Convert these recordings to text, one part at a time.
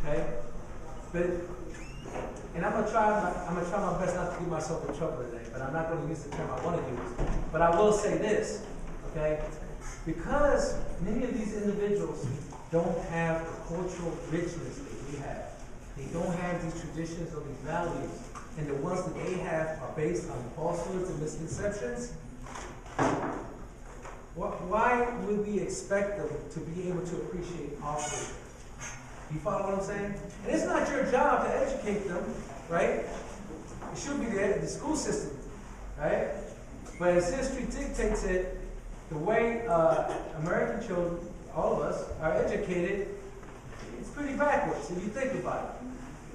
Okay? But, and I'm gonna try my best not to get myself in trouble today, but I'm not gonna use the term I want to use. But I will say this, okay? Because many of these individuals don't have the cultural richness that we have. They don't have these traditions or these values. And the ones that they have are based on falsehoods and misconceptions. Why would we expect them to be able to appreciate our culture? You follow what I'm saying? And it's not your job to educate them, right? It should be the school system, right? But as history dictates it, the way American children, all of us, are educated, it's pretty backwards if you think about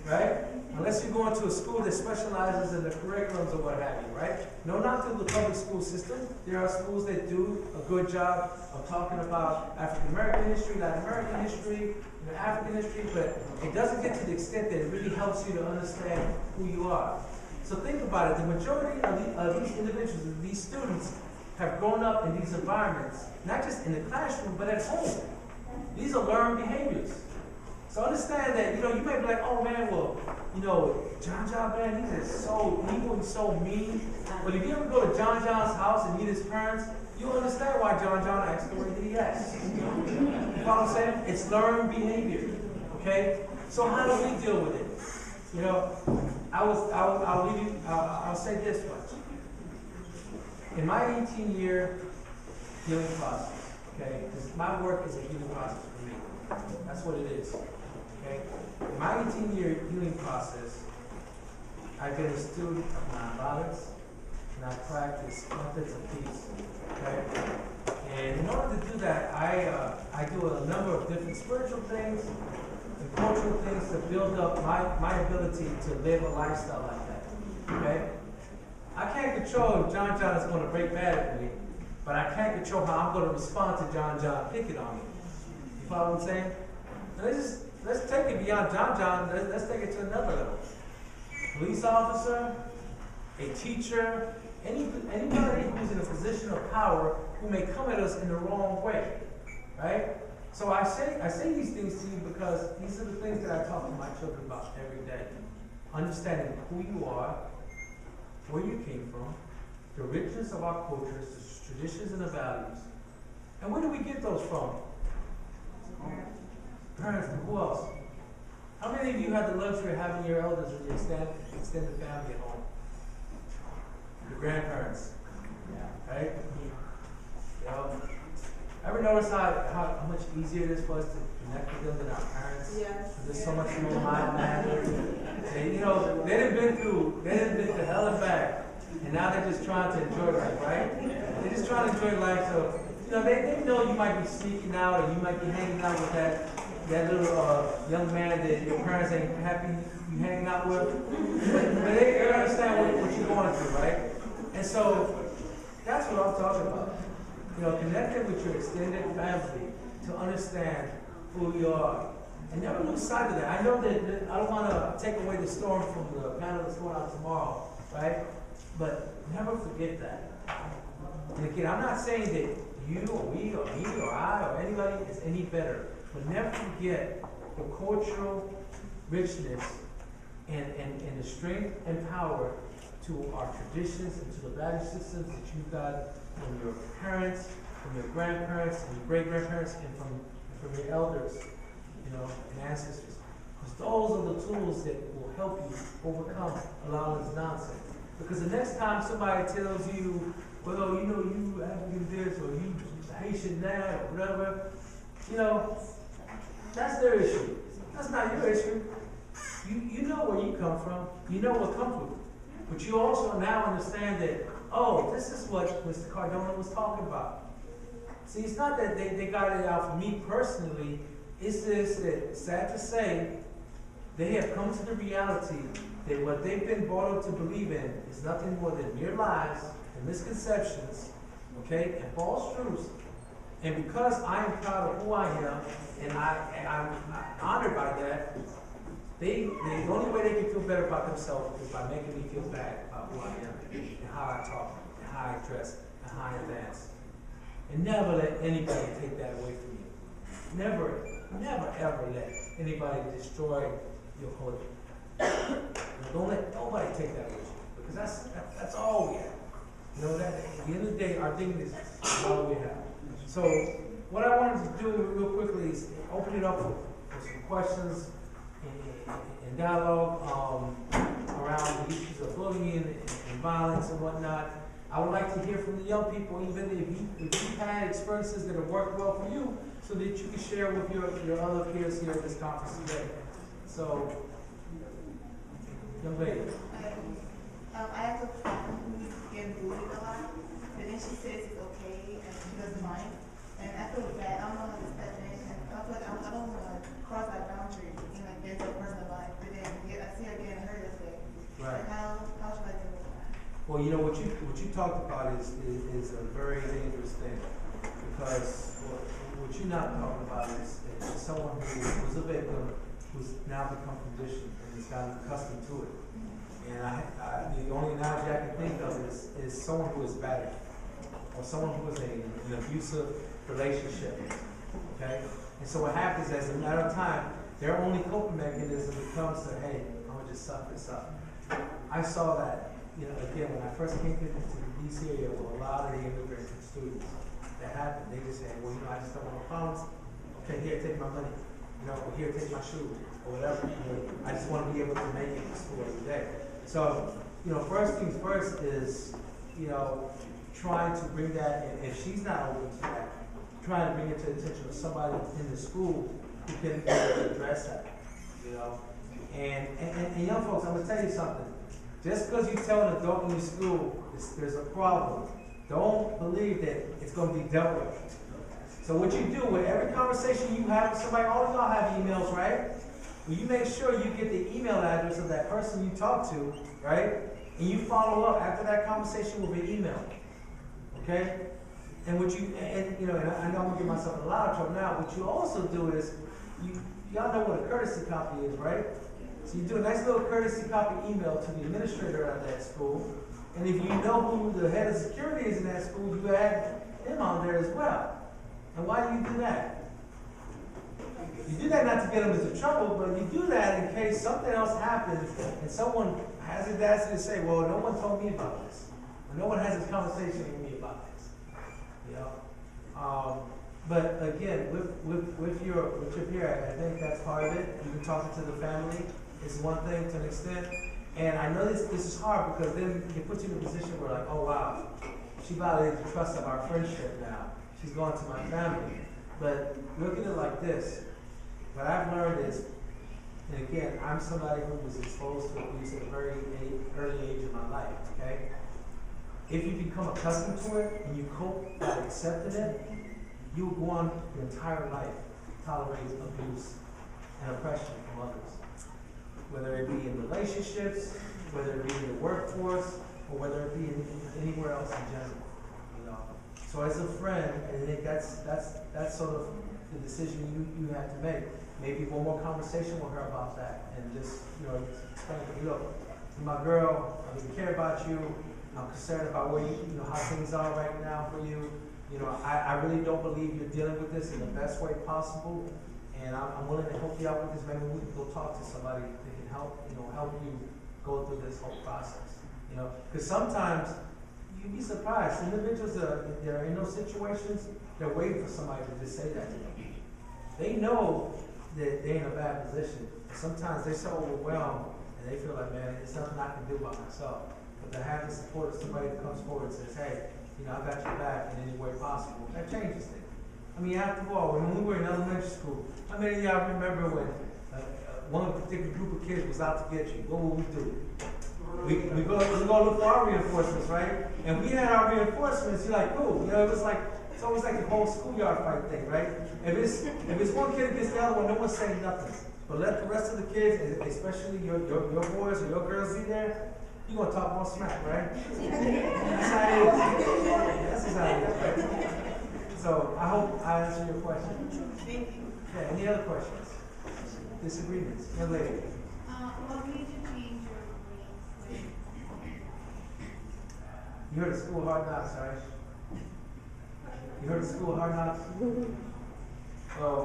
it, right? Unless you go into a school that specializes in the curriculums or what have you, right? No, not through the public school system. There are schools that do a good job of talking about African American history, Latin American history, African history, but it doesn't get to the extent that it really helps you to understand who you are. So think about it. The majority of these individuals, these students, have grown up in these environments, not just in the classroom, but at home. These are learned behaviors. So understand that, you may be like, oh man, well, John, man, he's just so evil, he's so mean. But if you ever go to John John's house and meet his parents, you'll understand why John acts the way that he acts. You know what I'm saying? It's learned behavior. Okay? So how do we deal with it? I'll say this much. In my 18-year healing process, okay, because my work is a healing process for me. That's what it is. Okay? In my 18-year healing process, I've been a student of nonviolence, and I practice methods of peace. Okay? And in order to do that, I do a number of different spiritual things and cultural things to build up my ability to live a lifestyle like that. Okay? I can't control if John is going to break bad at me, but I can't control how I'm going to respond to John picking on me. You follow what I'm saying? Now let's take it beyond John. Let's take it to another level. Police officer, a teacher, anybody who's in a position of power who may come at us in the wrong way, right? So I say these things to you because these are the things that I talk to my children about every day. Understanding who you are, where you came from, the richness of our cultures, the traditions and the values. And where do we get those from? Parents, and who else? How many of you had the luxury of having your elders or your extended family at home? Your grandparents. Yeah. Right? Ever notice how much easier it is for us to connect with them than our parents? Yes. There's so much more mild-mannered. They done been through hell and back, and now they're just trying to enjoy life, right? They're just trying to enjoy life, so they know you might be sneaking out, or you might be hanging out with that little young man that your parents ain't happy you hanging out with. But they understand what you're going through, right? And so that's what I'm talking about. Connecting with your extended family to understand who you are. And never lose sight of that. I know that I don't want to take away the storm from the panel that's going out tomorrow, right? But never forget that. And again, I'm not saying that you or we or me or I or anybody is any better. But never forget the cultural richness and the strength and power to our traditions and to the value systems that you got from your parents, from your grandparents, and your great-grandparents, and from your elders, and ancestors. Because those are the tools that will help you overcome a lot of this nonsense. Because the next time somebody tells you, well, you African this, or you Haitian that, or whatever, that's their issue. That's not your issue. You know where you come from. You know what comes with it. But you also now understand that, this is what Mr. Cardona was talking about. See, it's not that they got it out for me personally. It's just that, sad to say, they have come to the reality that what they've been brought up to believe in is nothing more than mere lies and misconceptions, okay, and false truths. And because I am proud of who I am, and I'm honored by that, the only way they can feel better about themselves is by making me feel bad about who I am, and how I talk, and how I dress, and how I advance. And never let anybody take that away from you. Never, ever let anybody destroy your hood. Don't let nobody take that with you, because that's all we have. You know, that at the end of the day, our dignity is all we have. So what I wanted to do real quickly is open it up for some questions and dialogue around the issues of bullying and violence and whatnot. I would like to hear from the young people, even if you've had experiences that have worked well for you, so that you can share with your other peers here at this conference today. So, young lady. I have a friend who's getting bullied a lot, but then she says it's okay and she doesn't mind. And I feel bad. I don't know how to step in, and I feel like I don't want to cross that boundary and like get to a person's life. But then I see her getting hurt this way. Right. Like how should I deal with that? Well, you know what you talked about is a very dangerous thing, because what you're not talking about is someone who was a victim who's now become conditioned and has gotten accustomed to it. And the only analogy I can think of is someone who is battered, or someone who is in an abusive relationship. Okay? And so what happens is, as a matter of time, their only coping mechanism becomes to, hey, I'm gonna just suck this up. I saw that, you know, again, when I first came to the DC area with a lot of the immigrant students. That happened. They just said, well, you know, I just don't want problems. Okay, here, take my money. You know, here, take my shoes, or whatever. You know, I just want to be able to make it to school every day. So, you know, first things first is, you know, trying to bring that, and if she's not open to that, trying to bring it to the attention of somebody in the school who can address that, you know. And young folks, I'm going to tell you something. Just because you tell an adult in your school there's a problem, don't believe that it's going to be dealt with. So what you do with every conversation you have with somebody, all of y'all have emails, right? Well, you make sure you get the email address of that person you talk to, right? And you follow up after that conversation with an email, okay? And what you, and you know, and I know I'm gonna get myself in a lot of trouble now. What you also do is, y'all know what a courtesy copy is, right? So you do a nice little courtesy copy email to the administrator at that school, and if you know who the head of security is in that school, you add him on there as well. And why do you do that? You do that not to get them into trouble, but you do that in case something else happens and someone has the audacity to say, well, no one told me about this. Or no one has this conversation with me about this. You know? But again, with your peer, I think that's part of it. Even talking to the family is one thing to an extent. And I know this is hard, because then it puts you in a position where, like, oh wow, she violated the trust of our friendship now. She's gone to my family. But look at it like this. What I've learned is, and again, I'm somebody who was exposed to abuse at a very early age in my life, okay? If you become accustomed to it and you cope by accepting it, you will go on your entire life tolerating abuse and oppression from others. Whether it be in relationships, whether it be in the workforce, or whether it be anywhere else in general. You know? So as a friend, I think that's sort of the decision you have to make. Maybe one more conversation with her about that, and just, you know, explain to her, look, you're my girl, I really care about you, I'm concerned about where you know, how things are right now for you. You know, I really don't believe you're dealing with this in the best way possible, and I'm willing to help you out with this. Maybe we can go talk to somebody that can help you go through this whole process. You know, because sometimes you'd be surprised. Individuals that are in those situations, they're waiting for somebody to just say that to them. They know that they're in a bad position. Sometimes they're so overwhelmed and they feel like, man, there's nothing I can do by myself. But to have the support of somebody that comes forward and says, hey, you know, I got your back in any way possible, that changes things. I mean, after all, when we were in elementary school, how many of y'all remember when one particular group of kids was out to get you? What would we do? We go look for our reinforcements, right? And we had our reinforcements. You're like, cool. You know, it was like, it's always like the whole schoolyard fight thing, right? If it's one kid against the other one, no one's saying nothing. But let the rest of the kids, especially your boys or your girls, be there. You're gonna talk more smack, right? That's how it is. That's just how it is, right? So I hope I answered your question. Thank you. Yeah. Any other questions? Disagreements? Young lady. What made you change your beliefs? You heard of School of Hard Knocks, right? You heard of School of Hard Knocks? Well,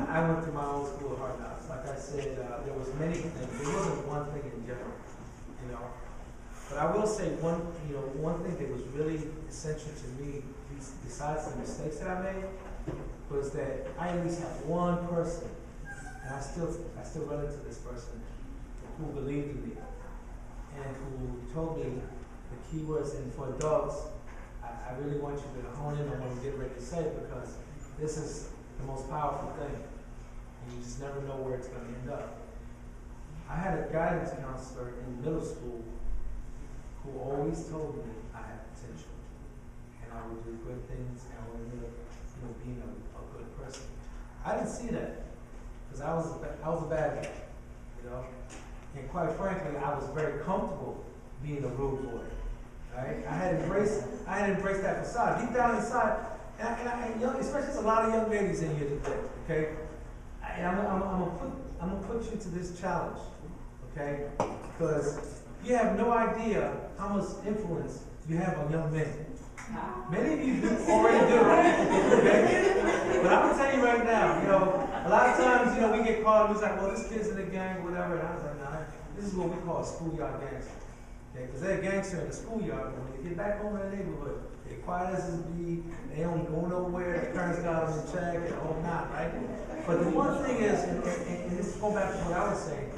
I went through my own school of hard knocks. Like I said, there was many things. There wasn't one thing in general, you know. But I will say one thing that was really essential to me, besides the mistakes that I made, was that I at least had one person, and I still run into this person, who believed in me and who told me the key words. And for adults, I really want you to hone in on what I'm getting ready to say, because this is the most powerful thing, and you just never know where it's going to end up. I had a guidance counselor in middle school who always told me I had potential, and I would do good things, and I would end up, being a good person. I didn't see that, because I was a bad guy, and quite frankly, I was very comfortable being a rude boy. Right? I had embraced that facade deep down inside, and especially there's a lot of young ladies in here today. Okay, and I'm gonna put you to this challenge, okay? Because you have no idea how much influence you have on young men. Many of you already do, okay? But I'm gonna tell you right now, a lot of times, we get caught, it's like, well, this kid's in the gang, whatever, and I was like, nah, this is what we call a schoolyard gangster. Okay, because they're a gangster in the schoolyard, but when they get back home in the neighborhood, they're quiet as a bee, they don't go nowhere, the parents got them in check, and all not, right? But the one thing is, and this is going back to what I was saying,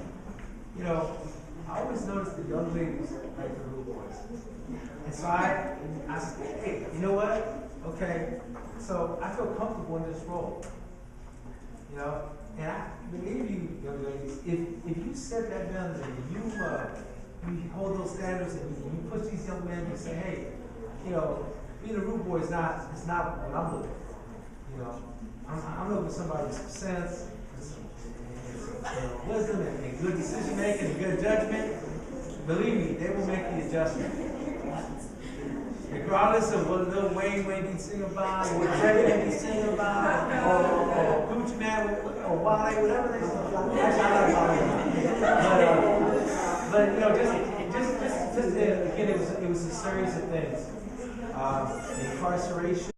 I always noticed the young ladies like the little boys. And so I said, hey, you know what? Okay, so I feel comfortable in this role. And I believe you, young ladies, if you set that boundary, you hold those standards, and you push these young men and say, hey, being a rude boy is not what I'm looking for. I'm looking for somebody with some sense, wisdom, and good decision making, and good judgment. Believe me, they will make the adjustment. Regardless of what Lil Wayne may be singing about, or what Jerry may be singing about, or Gucci Man, or Wale, whatever they say. Actually, I like Wale. But just again, it was a series of things. Incarceration.